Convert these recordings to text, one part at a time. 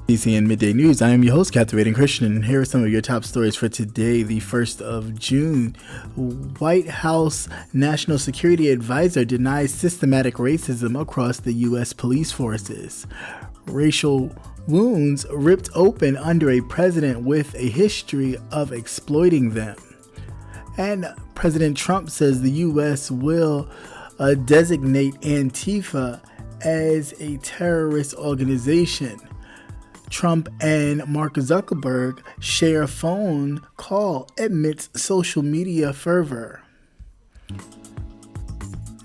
CCN Midday News. I am your host, Captivating Christian, and here are some of your top stories for today, the 1st of June. White House National Security Advisor denies systematic racism across the U.S. police forces. Racial wounds ripped open under a president with a history of exploiting them. And President Trump says the U.S. will designate Antifa as a terrorist organization. Trump and Mark Zuckerberg share a phone call amidst social media fervor.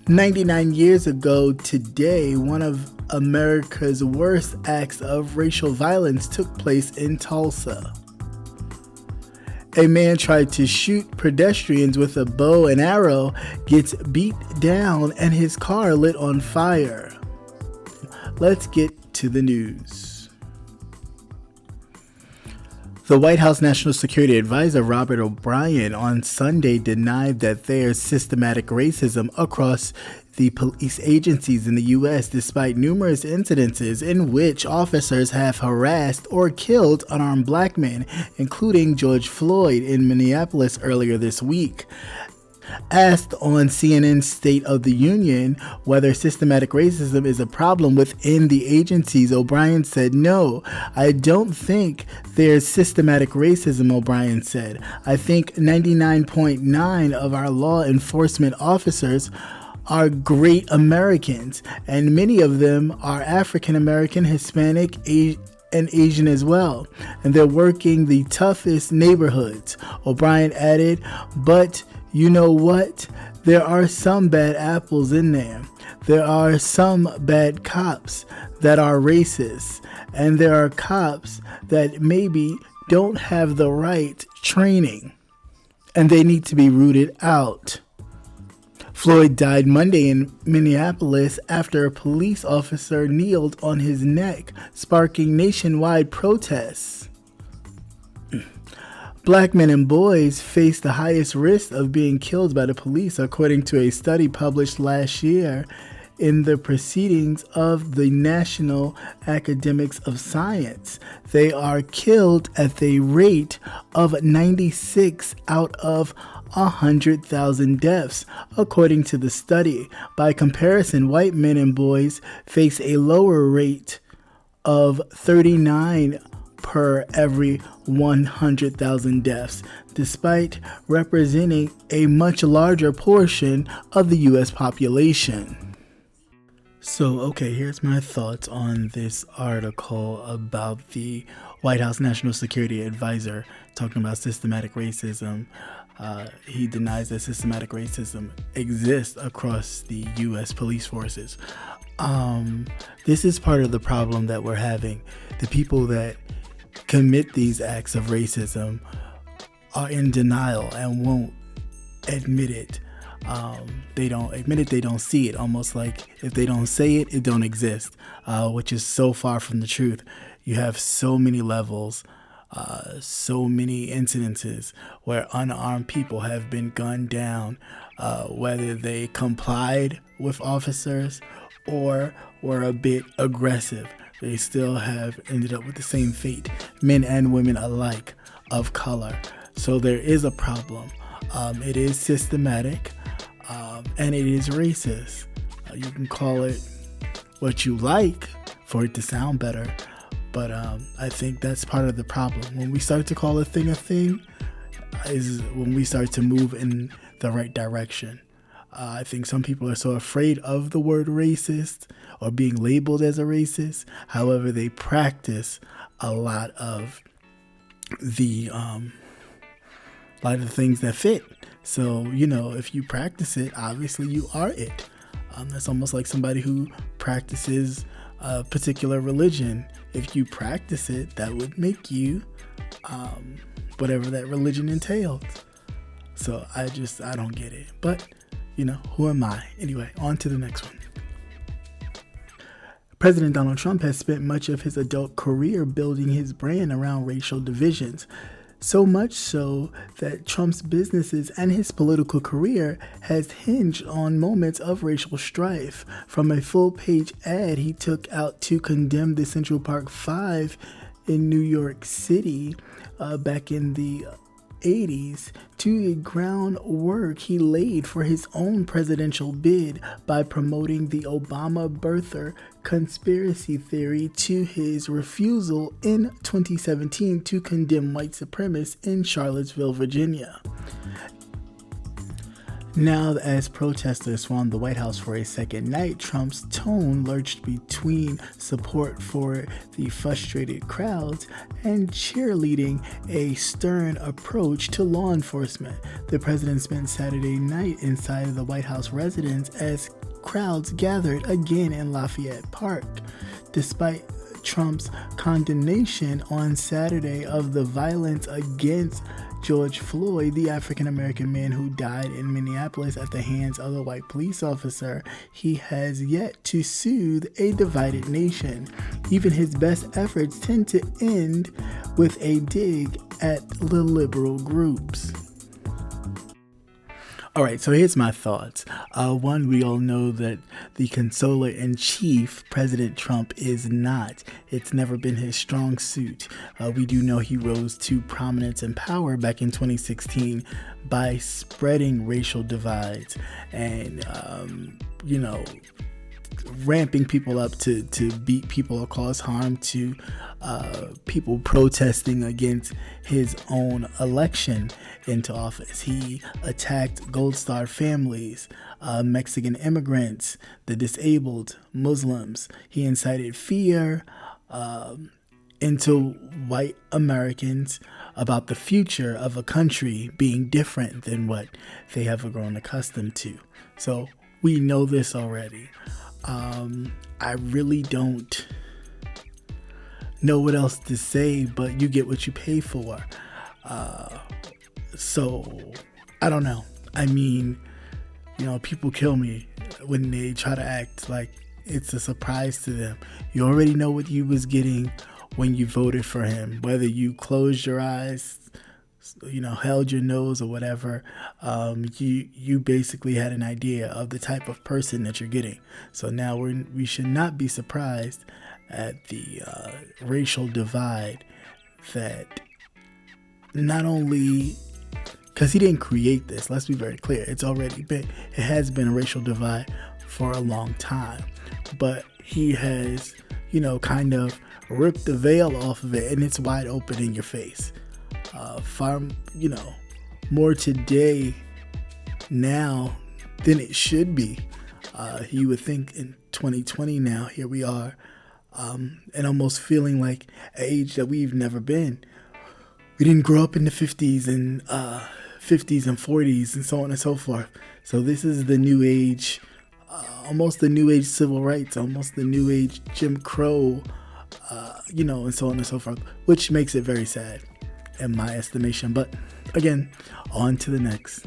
99 years ago today, one of America's worst acts of racial violence took place in Tulsa. A man tried to shoot pedestrians with a bow and arrow, gets beat down, and his car lit on fire. Let's get to the news. The White House National Security Advisor Robert O'Brien on Sunday denied that there's systematic racism across the police agencies in the U.S. despite numerous incidences in which officers have harassed or killed unarmed black men, including George Floyd in Minneapolis earlier this week. Asked on CNN's State of the Union whether systematic racism is a problem within the agencies, O'Brien said, "No, I don't think there's systematic racism," O'Brien said. "I think 99.9% of our law enforcement officers are great Americans, and many of them are African American, Hispanic, and Asian as well, and they're working the toughest neighborhoods," O'Brien added, "but you know what? There are some bad apples in there. There are some bad cops that are racist, and there are cops that maybe don't have the right training, and they need to be rooted out." Floyd died Monday in Minneapolis after a police officer kneeled on his neck, sparking nationwide protests. Black men and boys face the highest risk of being killed by the police, according to a study published last year in the Proceedings of the National Academics of Science. They are killed at the rate of 96 out of 100,000 deaths, according to the study. By comparison, white men and boys face a lower rate of 39 per every 100,000 deaths, despite representing a much larger portion of the U.S. population. So, here's my thoughts on this article about the White House National Security Advisor talking about systematic racism. He denies that systematic racism exists across the U.S. police forces. This is part of the problem that we're having. The people that commit these acts of racism are in denial and won't admit it. They don't admit it, they don't see it, almost like if they don't say it, it don't exist, which is so far from the truth. You have so many levels, so many incidences where unarmed people have been gunned down, whether they complied with officers or were a bit aggressive. They still have ended up with the same fate, men and women alike of color. So there is a problem. It is systematic, and it is racist. You can call it what you like for it to sound better, but I think that's part of the problem. When we start to call a thing is when we start to move in the right direction. I think some people are so afraid of the word racist or being labeled as a racist. However, they practice a lot of the things that fit. So, if you practice it, obviously you are it. That's almost like somebody who practices a particular religion. If you practice it, that would make you whatever that religion entails. So I don't get it. But who am I? Anyway, on to the next one. President Donald Trump has spent much of his adult career building his brand around racial divisions. So much so that Trump's businesses and his political career has hinged on moments of racial strife. From a full-page ad he took out to condemn the Central Park Five in New York City back in the 80s to the groundwork he laid for his own presidential bid by promoting the Obama birther conspiracy theory to his refusal in 2017 to condemn white supremacists in Charlottesville, Virginia. Now, as protesters swarmed the White House for a second night, Trump's tone lurched between support for the frustrated crowds and cheerleading a stern approach to law enforcement. The president spent Saturday night inside of the White House residence as crowds gathered again in Lafayette Park. Despite Trump's condemnation on Saturday of the violence against George Floyd, the African-American man who died in Minneapolis at the hands of a white police officer, he has yet to soothe a divided nation. Even his best efforts tend to end with a dig at the liberal groups. All right, so here's my thoughts. One, we all know that the consoler-in-chief, President Trump, is not. It's never been his strong suit. We do know he rose to prominence and power back in 2016 by spreading racial divides and, ramping people up to beat people or cause harm to people protesting against his own election into office. He attacked Gold Star families, Mexican immigrants, the disabled, Muslims. He incited fear into white Americans about the future of a country being different than what they have grown accustomed to. So we know this already. I really don't know what else to say, but you get what you pay for. So I don't know. I mean, people kill me when they try to act like it's a surprise to them. You already know what you was getting when you voted for him, whether you closed your eyes, held your nose or whatever. You basically had an idea of the type of person that you're getting. So now we should not be surprised at the racial divide that not only, because he didn't create this, let's be very clear, it has been a racial divide for a long time, but he has, kind of ripped the veil off of it and it's wide open in your face. Far, more today now than it should be. You would think in 2020 now, here we are, and almost feeling like an age that we've never been. We didn't grow up in the 50s and 40s and so on and so forth. So this is the new age, almost the new age civil rights, almost the new age Jim Crow, and so on and so forth, which makes it very sad in my estimation. But again, on to the next.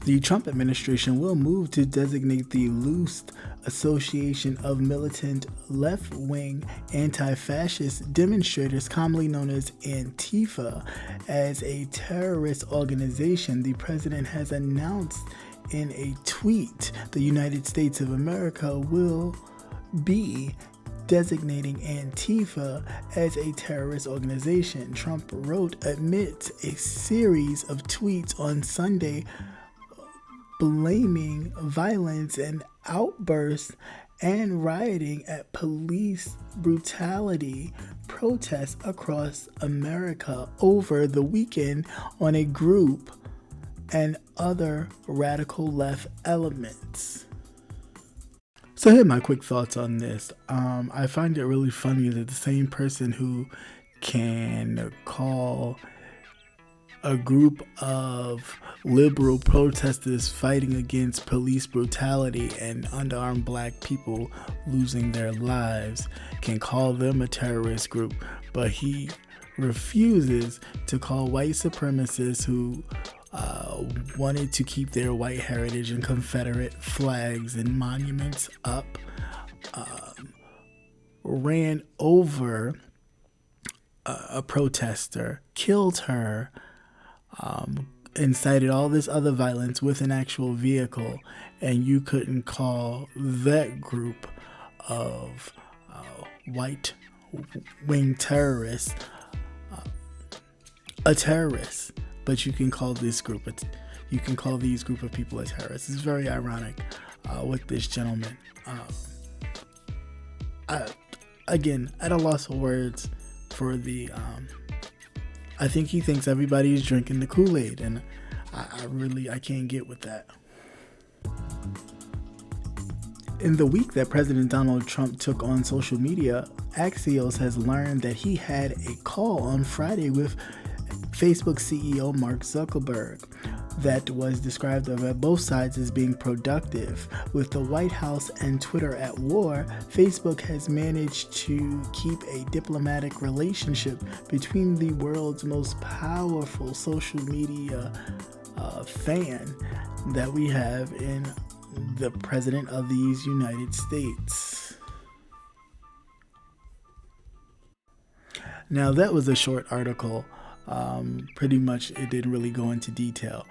The Trump administration will move to designate the loose association of militant left-wing anti-fascist demonstrators, commonly known as Antifa, as a terrorist organization. The president has announced in a tweet the United States of America will be designating Antifa as a terrorist organization. Trump wrote amidst a series of tweets on Sunday blaming violence and outbursts and rioting at police brutality protests across America over the weekend on a group and other radical left elements. So here are my quick thoughts on this. I find it really funny that the same person who can call a group of liberal protesters fighting against police brutality and underarmed black people losing their lives can call them a terrorist group, but he refuses to call white supremacists who wanted to keep their white heritage and Confederate flags and monuments up, ran over a protester, killed her, incited all this other violence with an actual vehicle, and you couldn't call that group of white wing terrorist a terrorist, but you can call these group of people a terrorists. It's very ironic with this gentleman. Again, at a loss of words for the. I think he thinks everybody is drinking the Kool-Aid, and I can't get with that. In the week that President Donald Trump took on social media, Axios has learned that he had a call on Friday with Facebook CEO Mark Zuckerberg that was described by both sides as being productive. With the White House and Twitter at war, Facebook has managed to keep a diplomatic relationship between the world's most powerful social media fan that we have in the President of these United States. Now, that was a short article. Pretty much it didn't really go into detail,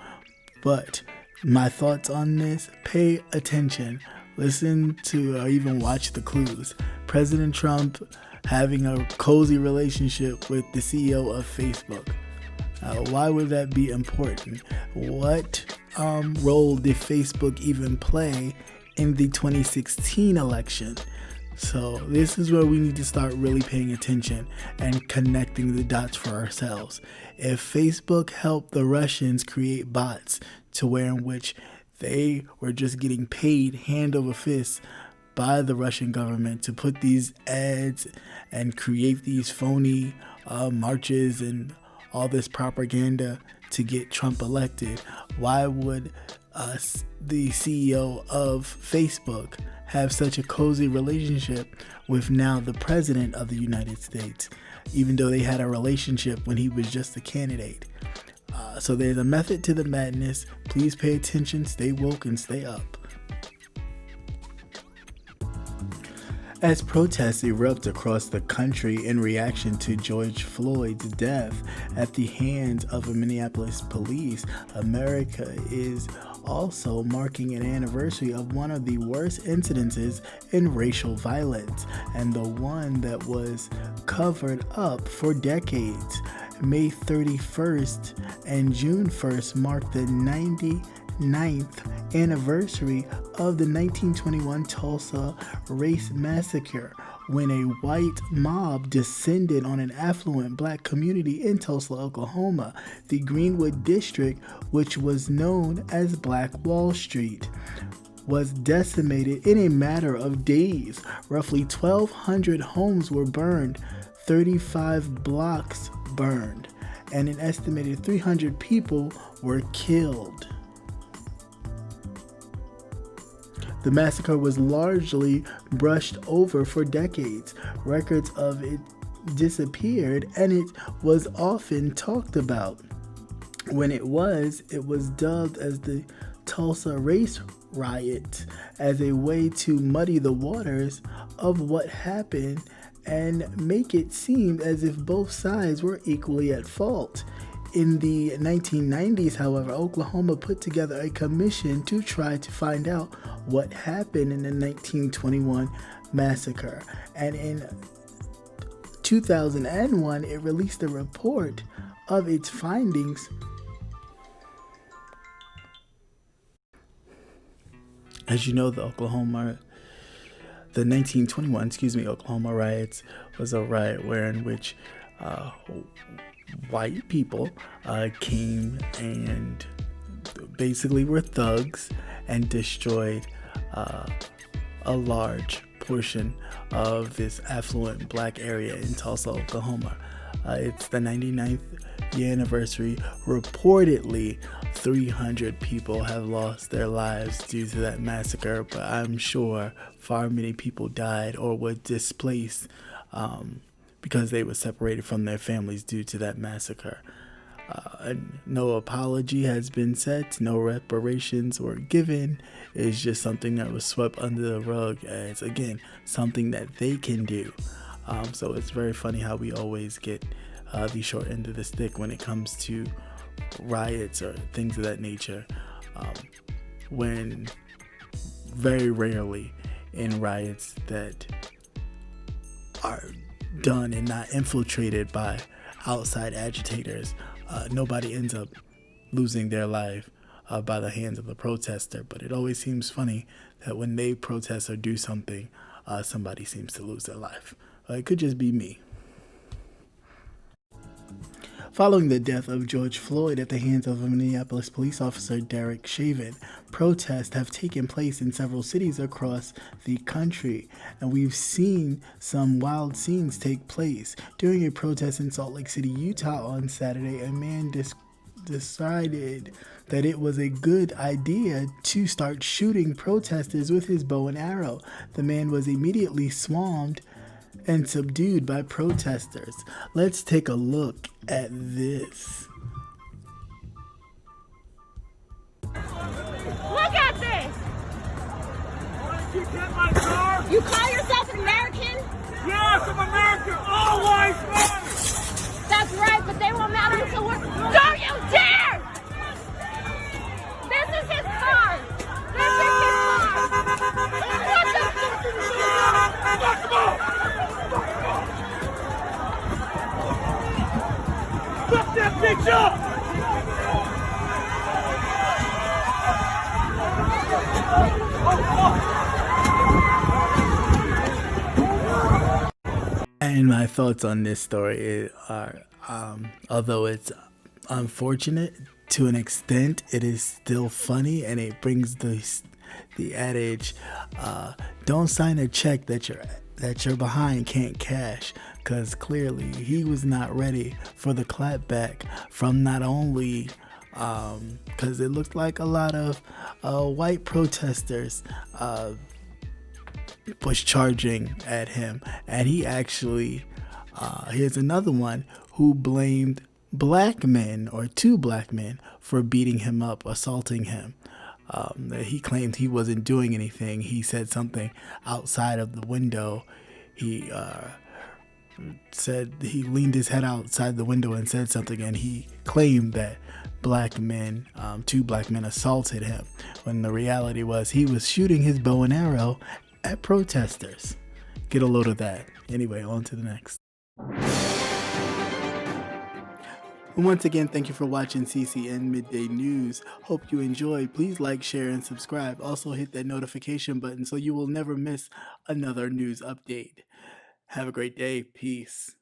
but my thoughts on this: pay attention, listen to, or even watch the clues. President Trump having a cozy relationship with the CEO of Facebook. Why would that be important? What role did Facebook even play in the 2016 election? So this is where we need to start really paying attention and connecting the dots for ourselves. If Facebook helped the Russians create bots to where in which they were just getting paid hand over fist by the Russian government to put these ads and create these phony marches and all this propaganda to get Trump elected, why would the CEO of Facebook have such a cozy relationship with now the President of the United States, even though they had a relationship when he was just a candidate? So there's a method to the madness. Please pay attention, stay woke, and stay up. As protests erupt across the country in reaction to George Floyd's death at the hands of the Minneapolis police, America is also marking an anniversary of one of the worst incidences in racial violence, and the one that was covered up for decades. May 31st and June 1st marked the 99th anniversary of the 1921 Tulsa race massacre, when a white mob descended on an affluent black community in Tulsa, Oklahoma. The Greenwood district, which was known as Black Wall Street, was decimated in a matter of days. Roughly 1,200 homes were burned, 35 blocks burned, and an estimated 300 people were killed. The massacre was largely brushed over for decades. Records of it disappeared, and it was often talked about. When it was dubbed as the Tulsa Race Riot, as a way to muddy the waters of what happened and make it seem as if both sides were equally at fault. In the 1990s, however, Oklahoma put together a commission to try to find out what happened in the 1921 massacre. And in 2001, it released a report of its findings. As you know, the 1921 Oklahoma riots was a riot in which white people came and basically were thugs and destroyed a large portion of this affluent black area in Tulsa, Oklahoma. It's the 99th year anniversary. Reportedly, 300 people have lost their lives due to that massacre, but I'm sure far many people died or were displaced because they were separated from their families due to that massacre. No apology has been set, no reparations were given. It's just something that was swept under the rug as, again, something that they can do. So it's very funny how we always get the short end of the stick when it comes to riots or things of that nature, when very rarely in riots that are done and not infiltrated by outside agitators, nobody ends up losing their life by the hands of the protester. But it always seems funny that when they protest or do something, somebody seems to lose their life. It could just be me. Following the death of George Floyd at the hands of a Minneapolis police officer, Derek Chauvin, protests have taken place in several cities across the country, and we've seen some wild scenes take place. During a protest in Salt Lake City, Utah on Saturday, a man decided that it was a good idea to start shooting protesters with his bow and arrow. The man was immediately swarmed and subdued by protesters. Let's take a look at this. Look at this! Why did you get my car? You call yourself an American? Yes, I'm American. All lives matter. That's right, but they won't matter until we're... Don't you dare! This is his car! This is his car! What the... Fuck him up! Fuck that bitch up! And my thoughts on this story are, although it's unfortunate to an extent, it is still funny, and it brings the adage, don't sign a check that your behind can't cash, because clearly he was not ready for the clapback from not only because it looked like a lot of white protesters was charging at him, and he actually here's another one who blamed black men, or two black men, for beating him up, assaulting him. He claimed he wasn't doing anything. He said something outside of the window. He said he leaned his head outside the window and said something, and he claimed that black men, two black men, assaulted him, when the reality was he was shooting his bow and arrow at protesters. Get a load of that. Anyway, on to the next. Once again, thank you for watching CCN Midday News. Hope you enjoyed. Please like, share, and subscribe. Also hit that notification button so you will never miss another news update. Have a great day. Peace.